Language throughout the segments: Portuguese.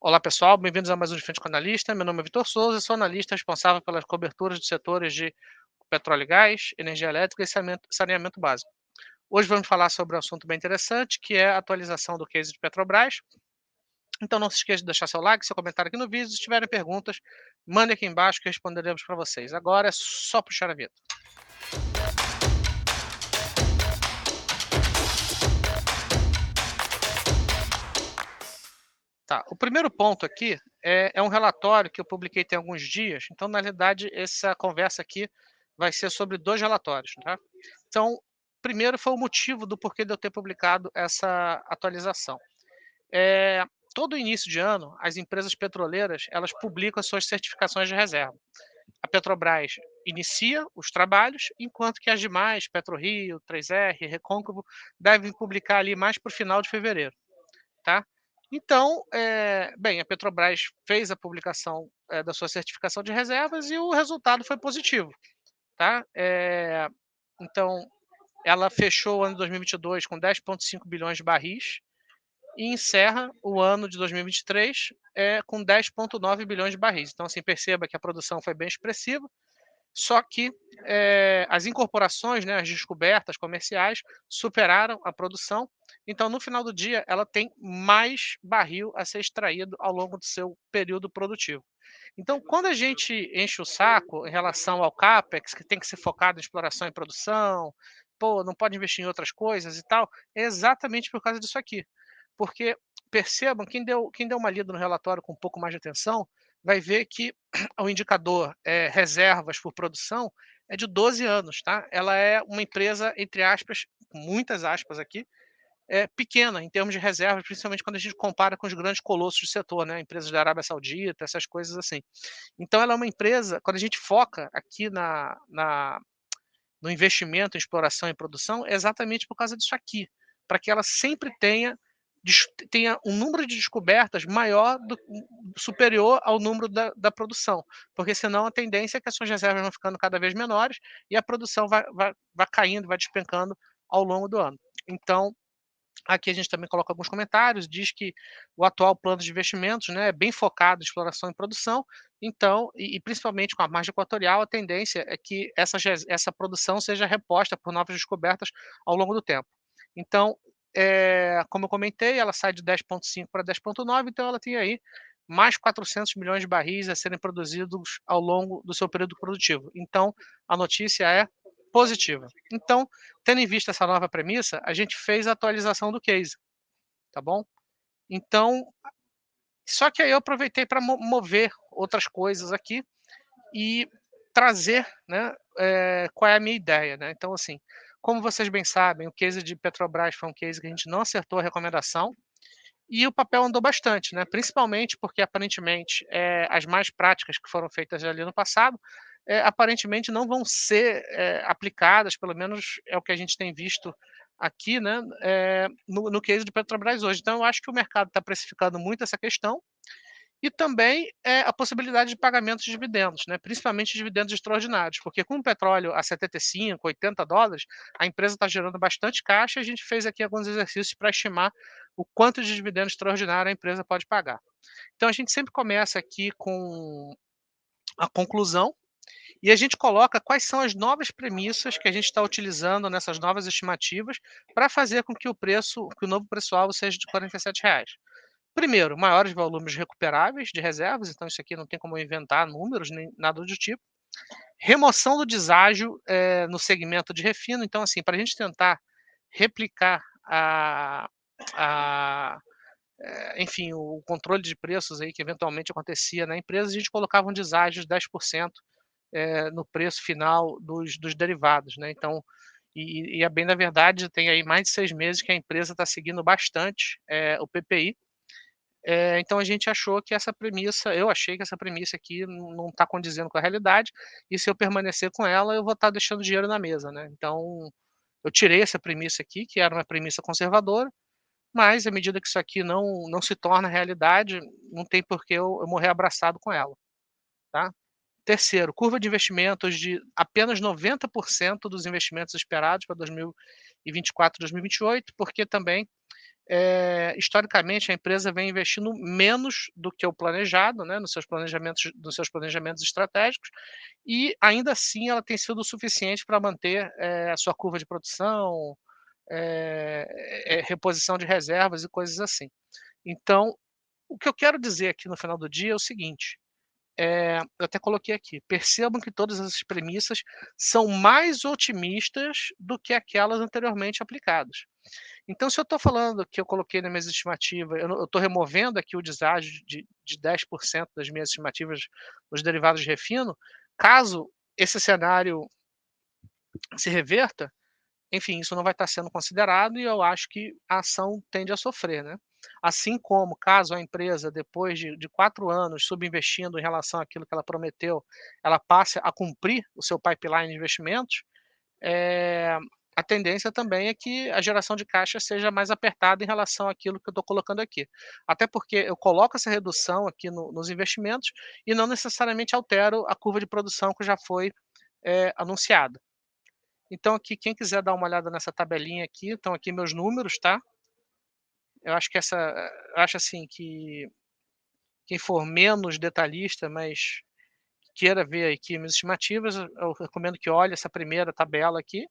Olá pessoal, bem-vindos a mais um De Frente com o Analista. Meu nome é Vitor Souza, sou analista responsável pelas coberturas dos setores de petróleo e gás, energia elétrica e saneamento básico. Hoje vamos falar sobre um assunto bem interessante, que é a atualização do case de Petrobras. Então não se esqueça de deixar seu like, seu comentário aqui no vídeo. Se tiverem perguntas, mandem aqui embaixo que responderemos para vocês. Agora é só puxar a vinheta. Tá, o primeiro ponto aqui é um relatório que eu publiquei tem alguns dias. Então, na realidade, essa conversa aqui vai ser sobre 2 relatórios, tá. Então, primeiro foi o motivo do porquê de eu ter publicado essa atualização. Eh, Todo início de ano, as empresas petroleiras, elas publicam as suas certificações de reserva. A Petrobras inicia os trabalhos, enquanto que as demais, PetroRio, 3R, Recôncavo, devem publicar ali mais para o final de fevereiro. Tá? Então, bem, a Petrobras fez a publicação, da sua certificação de reservas e o resultado foi positivo, tá? Então, ela fechou o ano de 2022 com 10,5 bilhões de barris e encerra o ano de 2023, com 10,9 bilhões de barris. Então, assim, perceba que a produção foi bem expressiva, só que as incorporações, né, as descobertas comerciais, superaram a produção. Então, no final do dia, ela tem mais barril a ser extraído ao longo do seu período produtivo. Então, quando a gente enche o saco em relação ao CAPEX, que tem que ser focado em exploração e produção, pô, não pode investir em outras coisas e tal, é exatamente por causa disso aqui. Porque, percebam, quem deu uma lida no relatório com um pouco mais de atenção, vai ver que o indicador reservas por produção é de 12 anos, tá? Ela é uma empresa, entre aspas, com muitas aspas aqui, pequena em termos de reservas, principalmente quando a gente compara com os grandes colossos do setor, né? Empresas da Arábia Saudita, essas coisas assim. Então, ela é uma empresa, quando a gente foca aqui no investimento em exploração e produção, é exatamente por causa disso aqui, para que ela sempre tenha um número de descobertas maior superior ao número da produção, porque senão a tendência é que as suas reservas vão ficando cada vez menores e a produção vai caindo, vai despencando ao longo do ano. Então, aqui a gente também coloca alguns comentários, diz que o atual plano de investimentos, né, é bem focado em exploração e produção, então, e principalmente com a margem equatorial, a tendência é que essa produção seja reposta por novas descobertas ao longo do tempo. Então, como eu comentei, ela sai de 10,5 para 10,9, então ela tem aí mais 400 milhões de barris a serem produzidos ao longo do seu período produtivo. Então, a notícia é positiva. Então, tendo em vista essa nova premissa, a gente fez a atualização do case, tá bom? Então, só que aí eu aproveitei para mover outras coisas aqui e trazer, né, qual é a minha ideia, né? Então, assim, como vocês bem sabem, o case de Petrobras foi um case que a gente não acertou a recomendação e o papel andou bastante, né? Principalmente porque aparentemente as mais práticas que foram feitas ali no passado, aparentemente não vão ser aplicadas, pelo menos é o que a gente tem visto aqui, né? No case de Petrobras hoje. Então, eu acho que o mercado está precificando muito essa questão e também a possibilidade de pagamentos de dividendos, né? Principalmente dividendos extraordinários, porque com o petróleo a 75, $80, a empresa está gerando bastante caixa. A gente fez aqui alguns exercícios para estimar o quanto de dividendo extraordinário a empresa pode pagar. Então a gente sempre começa aqui com a conclusão e a gente coloca quais são as novas premissas que a gente está utilizando nessas novas estimativas para fazer com que que o novo preço-alvo seja de R$ 47. Primeiro, maiores volumes recuperáveis de reservas, então isso aqui não tem como eu inventar números nem nada do tipo. Remoção do deságio no segmento de refino, então assim, para a gente tentar replicar a enfim, o controle de preços aí que eventualmente acontecia na empresa, a gente colocava um deságio de 10% no preço final dos derivados, né? Então, a bem da verdade, tem aí mais de 6 meses que a empresa está seguindo bastante o PPI. Então a gente achou que essa premissa eu achei que essa premissa aqui não está condizendo com a realidade, e se eu permanecer com ela, eu vou estar deixando dinheiro na mesa, né. Então, eu tirei essa premissa aqui, que era uma premissa conservadora, mas à medida que isso aqui não se torna realidade, não tem por que eu morrer abraçado com ela, tá. Terceiro, curva de investimentos de apenas 90% dos investimentos esperados para 2024 e 2028, porque também historicamente, a empresa vem investindo menos do que o planejado, né, nos seus planejamentos estratégicos, e ainda assim ela tem sido o suficiente para manter, a sua curva de produção, reposição de reservas e coisas assim. Então, o que eu quero dizer aqui no final do dia é o seguinte, eu até coloquei aqui, percebam que todas essas premissas são mais otimistas do que aquelas anteriormente aplicadas. Então, se eu estou falando que eu coloquei na minha estimativa, eu estou removendo aqui o deságio de 10% das minhas estimativas nos derivados de refino, caso esse cenário se reverta, enfim, isso não vai estar sendo considerado e eu acho que a ação tende a sofrer, né. Assim como, caso a empresa, depois de 4 anos subinvestindo em relação àquilo que ela prometeu, ela passe a cumprir o seu pipeline de investimentos, eh, a tendência também é que a geração de caixa seja mais apertada em relação àquilo que eu estou colocando aqui. Até porque eu coloco essa redução aqui nos investimentos e não necessariamente altero a curva de produção que já foi, anunciada. Então aqui, quem quiser dar uma olhada nessa tabelinha aqui, estão aqui meus números, tá. Eu acho assim que quem for menos detalhista, mas queira ver aqui minhas estimativas, eu recomendo que olhe essa primeira tabela aqui,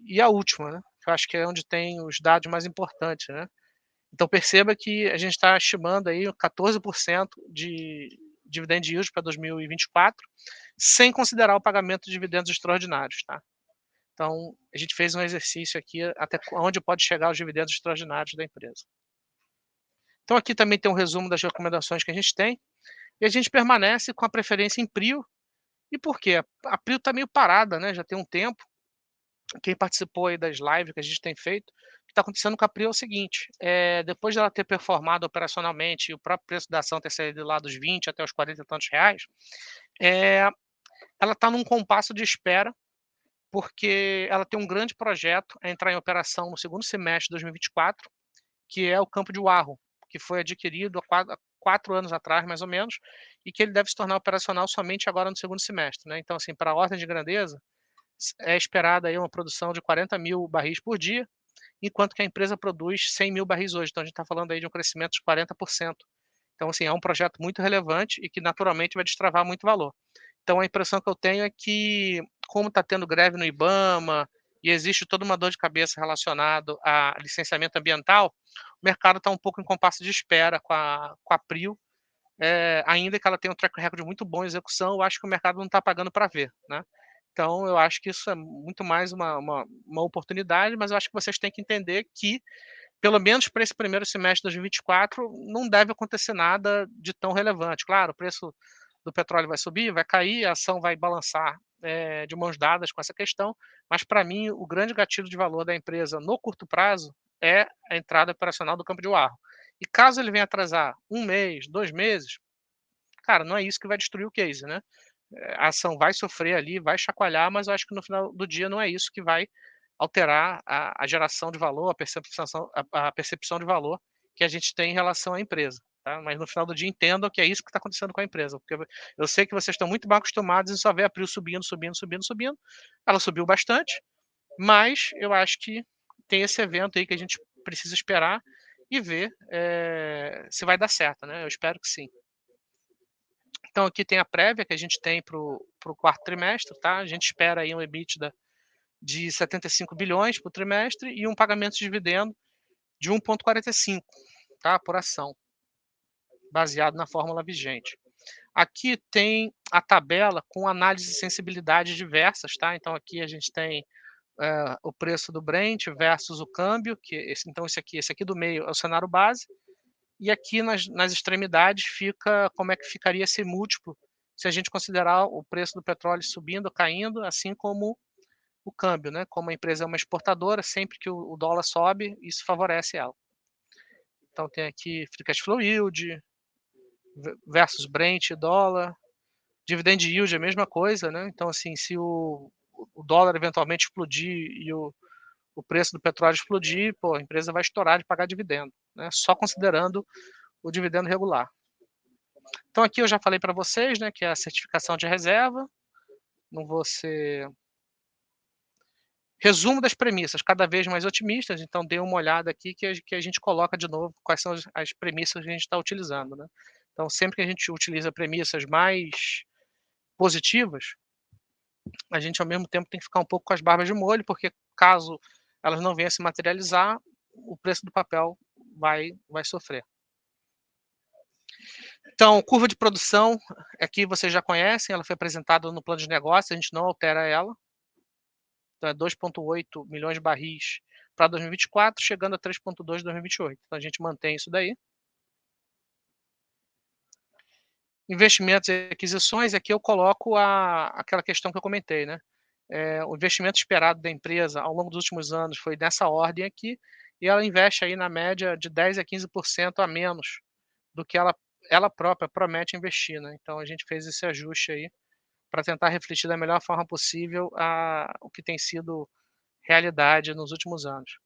e a última, né, que eu acho que é onde tem os dados mais importantes, né. Então perceba que a gente está estimando aí 14% de dividend yield para 2024, sem considerar o pagamento de dividendos extraordinários, tá. Então, a gente fez um exercício aqui até onde pode chegar os dividendos extraordinários da empresa. Então aqui também tem um resumo das recomendações que a gente tem, e a gente permanece com a preferência em Prio. E por quê? A Prio está meio parada, né, já tem um tempo. Quem participou aí das lives que a gente tem feito, o que está acontecendo com a Prio é o seguinte, depois dela ter performado operacionalmente e o próprio preço da ação ter saído lá dos 20 até os 40 e tantos reais, eh, ela está num compasso de espera, porque ela tem um grande projeto a entrar em operação no segundo semestre de 2024, que é o campo de Uarro, que foi adquirido há 4 anos atrás, mais ou menos, e que ele deve se tornar operacional somente agora no segundo semestre, né. Então, assim, para a ordem de grandeza, é esperada aí uma produção de 40.000 barris por dia, enquanto que a empresa produz 100.000 barris hoje. Então a gente está falando aí de um crescimento de 40%. Então, assim, é um projeto muito relevante e que naturalmente vai destravar muito valor. Então a impressão que eu tenho é que, como está tendo greve no IBAMA e existe toda uma dor de cabeça relacionado a licenciamento ambiental, o mercado está um pouco em compasso de espera com a Prio, ainda que ela tenha um track record muito bom em execução, eu acho que o mercado não está pagando para ver, né. Então eu acho que isso é muito mais uma oportunidade, mas eu acho que vocês têm que entender que, pelo menos para esse primeiro semestre de 2024, não deve acontecer nada de tão relevante. Claro, o preço do petróleo vai subir, vai cair, a ação vai balançar, de mãos dadas com essa questão, mas para mim o grande gatilho de valor da empresa no curto prazo é a entrada operacional do campo de Uarro. E caso ele venha atrasar 1 mês, 2 meses, cara, não é isso que vai destruir o case, né. A ação vai sofrer ali, vai chacoalhar, mas eu acho que no final do dia não é isso que vai alterar a geração de valor, a percepção de valor que a gente tem em relação à empresa, tá. Mas no final do dia entendam que é isso que está acontecendo com a empresa, porque eu sei que vocês estão muito mal acostumados em só ver a Prio subindo, subindo, subindo, subindo. Ela subiu bastante, mas eu acho que tem esse evento aí que a gente precisa esperar e ver, se vai dar certo, né, eu espero que sim. Então aqui tem a prévia que a gente tem para o quarto trimestre, tá, a gente espera aí um EBITDA de 75 bilhões por trimestre e um pagamento de dividendo de 1,45, tá, por ação, baseado na fórmula vigente. Aqui tem a tabela com análise de sensibilidades diversas, tá, então aqui a gente tem, o preço do Brent versus o câmbio, que esse aqui do meio é o cenário base, e aqui nas extremidades fica como é que ficaria esse múltiplo, se a gente considerar o preço do petróleo subindo ou caindo, assim como o câmbio, né, como a empresa é uma exportadora, sempre que o dólar sobe, isso favorece ela. Então tem aqui free cash flow yield versus Brent e dólar, dividend yield é a mesma coisa, né, então assim, se o dólar eventualmente explodir e o preço do petróleo explodir, pô, a empresa vai estourar de pagar dividendo, né, só considerando o dividendo regular. Então aqui eu já falei para vocês, né, que é a certificação de reserva, não vou ser Resumo das premissas, cada vez mais otimistas, então dê uma olhada aqui que a gente coloca de novo quais são as premissas que a gente está utilizando, né. Então sempre que a gente utiliza premissas mais positivas, a gente ao mesmo tempo tem que ficar um pouco com as barbas de molho, porque caso elas não venham a se materializar, o preço do papel vai sofrer. Então, curva de produção, aqui vocês já conhecem, ela foi apresentada no plano de negócios, a gente não altera ela. Então é 2,8 milhões de barris para 2024, chegando a 3,2 em 2028. Então a gente mantém isso daí. Investimentos e aquisições, aqui eu coloco aquela questão que eu comentei, né? O investimento esperado da empresa ao longo dos últimos anos foi nessa ordem aqui, e ela investe aí na média de 10 a 15% a menos do que ela própria promete investir, né? Então a gente fez esse ajuste aí para tentar refletir da melhor forma possível o que tem sido realidade nos últimos anos.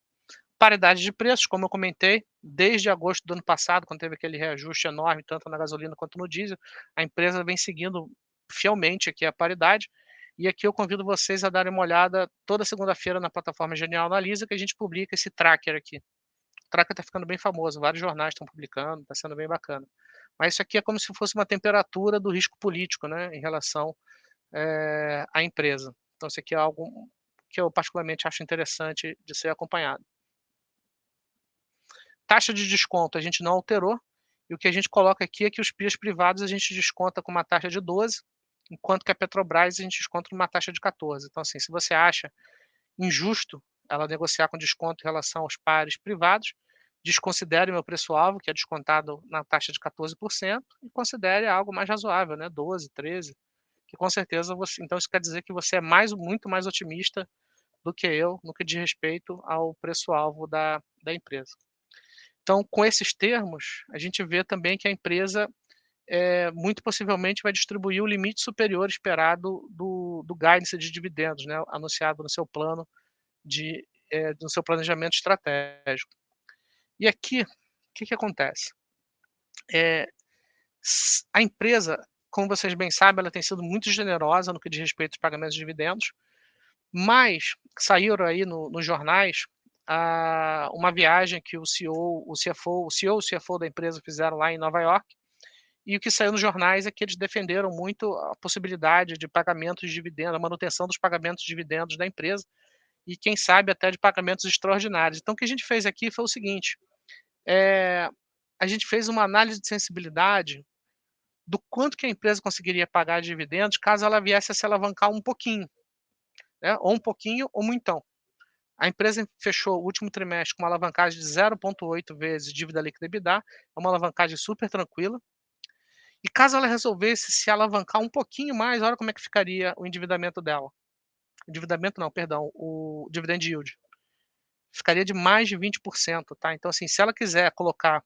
Paridade de preços, como eu comentei, desde agosto do ano passado, quando teve aquele reajuste enorme, tanto na gasolina quanto no diesel, a empresa vem seguindo fielmente aqui a paridade. E aqui eu convido vocês a darem uma olhada toda segunda-feira na plataforma Genial Analisa, que a gente publica esse tracker aqui. O tracker está ficando bem famoso, vários jornais estão publicando, está sendo bem bacana. Mas isso aqui é como se fosse uma temperatura do risco político, né, em relação à empresa. Então isso aqui é algo que eu particularmente acho interessante de ser acompanhado. Taxa de desconto a gente não alterou, e o que a gente coloca aqui é que os PIAs privados a gente desconta com uma taxa de 12, enquanto que a Petrobras a gente desconta com uma taxa de 14. Então, assim, se você acha injusto ela negociar com desconto em relação aos pares privados, desconsidere o meu preço-alvo, que é descontado na taxa de 14%, e considere algo mais razoável, né, 12, 13, que com certeza você, então isso quer dizer que você é muito mais otimista do que eu no que diz respeito ao preço-alvo da empresa. Então, com esses termos, a gente vê também que a empresa, muito possivelmente vai distribuir o limite superior esperado do guidance de dividendos, né, anunciado no seu plano no seu planejamento estratégico. E aqui, o que acontece? A empresa, como vocês bem sabem, ela tem sido muito generosa no que diz respeito aos pagamentos de dividendos, mas saíram aí nos jornais uma viagem que o CEO, o CFO, o CEO e o CFO da empresa fizeram lá em Nova York, e o que saiu nos jornais é que eles defenderam muito a possibilidade de pagamentos de dividendos, a manutenção dos pagamentos de dividendos da empresa, e quem sabe até de pagamentos extraordinários. Então o que a gente fez aqui foi o seguinte, a gente fez uma análise de sensibilidade do quanto que a empresa conseguiria pagar de dividendos caso ela viesse a se alavancar um pouquinho, né, ou um pouquinho ou muitão. A empresa fechou o último trimestre com uma alavancagem de 0,8 vezes dívida líquida EBITDA, é uma alavancagem super tranquila. E caso ela resolvesse se alavancar um pouquinho mais, olha como é que ficaria o endividamento dela. Endividamento não, perdão, o dividend yield. Ficaria de mais de 20%, tá? Então, assim, se ela quiser colocar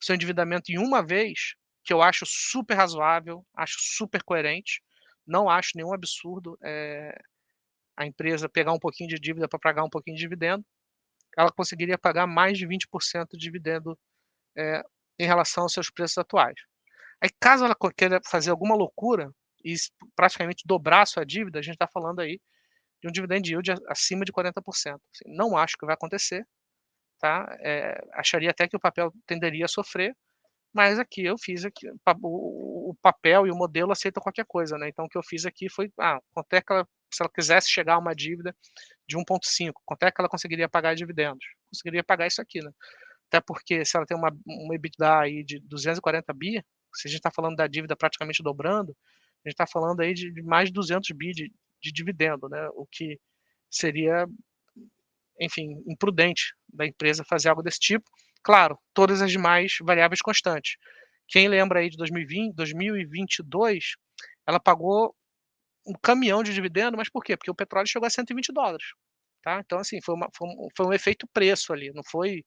o seu endividamento em uma vez, que eu acho super razoável, acho super coerente, não acho nenhum absurdo a empresa pegar um pouquinho de dívida para pagar um pouquinho de dividendo, ela conseguiria pagar mais de 20% de dividendo em relação aos seus preços atuais. Aí, caso ela queira fazer alguma loucura e praticamente dobrar a sua dívida, a gente está falando aí de um dividend yield acima de 40%. Assim, não acho que vai acontecer, tá? Acharia até que o papel tenderia a sofrer, mas aqui eu fiz aqui, o papel e o modelo aceitam qualquer coisa, né? Então o que eu fiz aqui foi, quanto é que se ela quisesse chegar a uma dívida de 1,5, quanto é que ela conseguiria pagar dividendos? Conseguiria pagar isso aqui, né? Até porque se ela tem uma EBITDA aí de 240 bi, se a gente está falando da dívida praticamente dobrando, a gente está falando aí de mais de 200 bi de dividendo, né? O que seria, enfim, imprudente da empresa fazer algo desse tipo. Claro, todas as demais variáveis constantes. Quem lembra aí de 2020, 2022, ela pagou um caminhão de dividendo, mas por quê? Porque o petróleo chegou a $120, tá? Então, assim, foi um efeito preço ali, não foi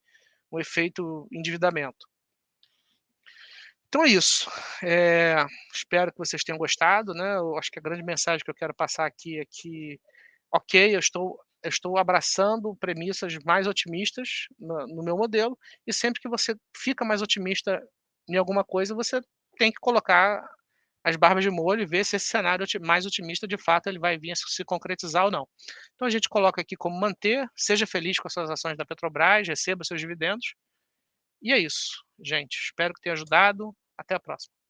um efeito endividamento. Então é isso. Espero que vocês tenham gostado, né? Eu acho que a grande mensagem que eu quero passar aqui é que, ok, eu estou abraçando premissas mais otimistas no meu modelo, e sempre que você fica mais otimista em alguma coisa, você tem que colocar as barbas de molho e ver se esse cenário mais otimista, de fato, ele vai vir a se concretizar ou não. Então a gente coloca aqui como manter, seja feliz com as suas ações da Petrobras, receba seus dividendos, e é isso, gente. Espero que tenha ajudado. Até a próxima.